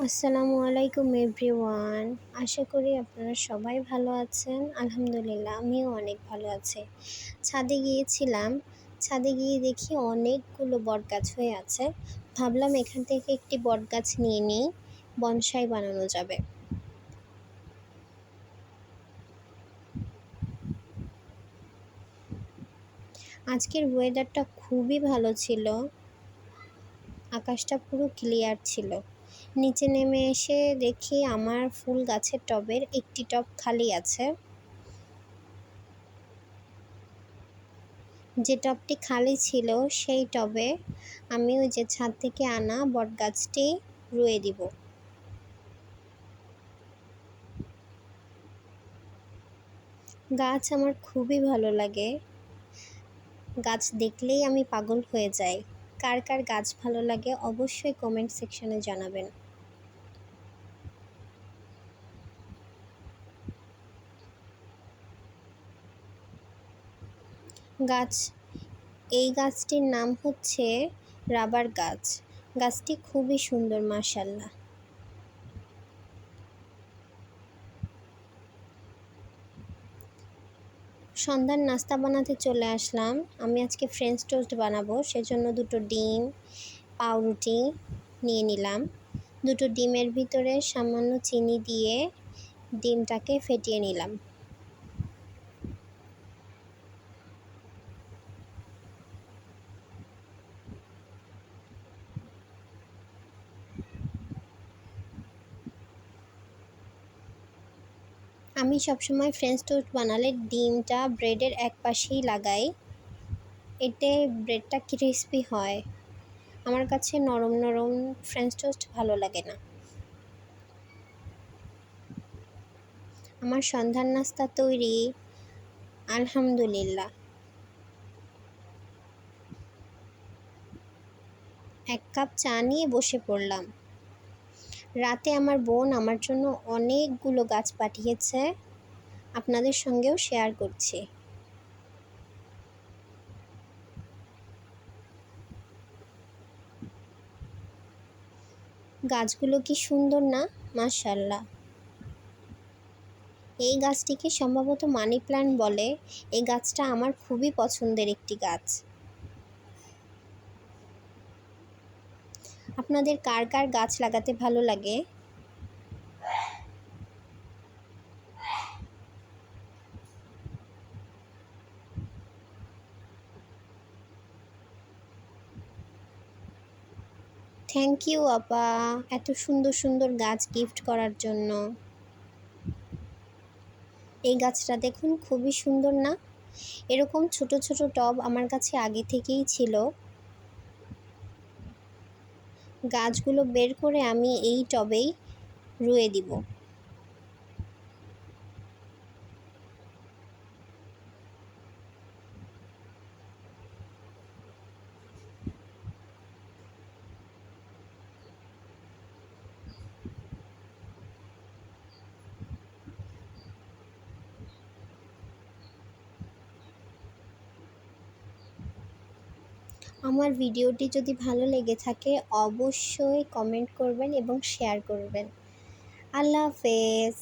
আসসালামু আলাইকুম এভরিওয়ান। আশা করি আপনারা সবাই ভালো আছেন। আলহামদুলিল্লাহ আমিও অনেক ভালো আছি। ছাদে গিয়েছিলাম। ছাদে গিয়ে দেখি অনেকগুলো বটগাছ হয়ে আছে। ভাবলাম এখান থেকে একটি বটগাছ নিয়ে নিই, বনসাই বানানো যাবে। আজকের ওয়েদারটা খুবই ভালো ছিল। আকাশটা পুরো ক্লিয়ার ছিল। নিচে নেমে এসে দেখি আমার ফুল গাছের টবের একটি টব খালি আছে। যে টবটি খালি ছিল সেই টবে আমি ওই যে ছাদ থেকে আনা বটগাছটি রুয়ে দিব। গাছ আমার খুবই ভালো লাগে। গাছ দেখলেই আমি পাগল হয়ে যাই। কার কার গাছ ভালো লাগে অবশ্যই কমেন্ট সেকশনে জানাবেন। এই গাছটির নাম হচ্ছে রাবার গাছ। গাছটি খুবই সুন্দর মাশাআল্লাহ। সন্ধ্যার নাস্তা বানাতে চলে আসলাম। আমি আজকে ফ্রেঞ্চ টোস্ট বানাবো, সেজন্য দুটো ডিম, পাউরুটি নিয়ে নিলাম। দুটো ডিমের ভিতরে সামান্য চিনি দিয়ে ডিমটাকে ফেটিয়ে নিলাম। আমি সবসময় ফ্রেঞ্চ টোস্ট বানালে ডিমটা ব্রেডের এক পাশেই লাগাই, এতে ব্রেডটা ক্রিস্পি হয়। আমার কাছে নরম নরম ফ্রেঞ্চ টোস্ট ভালো লাগে না। আমার সন্ধ্যার নাস্তা তৈরি, আলহামদুলিল্লাহ। এক কাপ চা নিয়ে বসে পড়লাম। রাতে আমার বোন আমার জন্য অনেকগুলো গাছ পাঠিয়েছে, আপনাদের সঙ্গেও শেয়ার করছি। গাছগুলো কি সুন্দর না, মাশাআল্লাহ। এই গাছটিকে সম্ভবত মানি প্ল্যান্ট বলে। এই গাছটা আমার খুবই পছন্দের একটি গাছ। আপনাদের কার কার গাছ লাগাতে ভালো লাগে? থ্যাংক ইউ আপা, এত সুন্দর সুন্দর গাছ গিফট করার জন্য। এই গাছটা দেখুন খুবই সুন্দর না? এরকম ছোট ছোট টব আমার কাছে আগে থেকেই ছিল। গাছগুলো বের করে আমি এই টবেই রুয়ে দিব। আমার ভিডিওটি যদি ভালো লেগে থাকে অবশ্যই কমেন্ট করবেন এবং শেয়ার করবেন। আল্লাহ হাফেজ।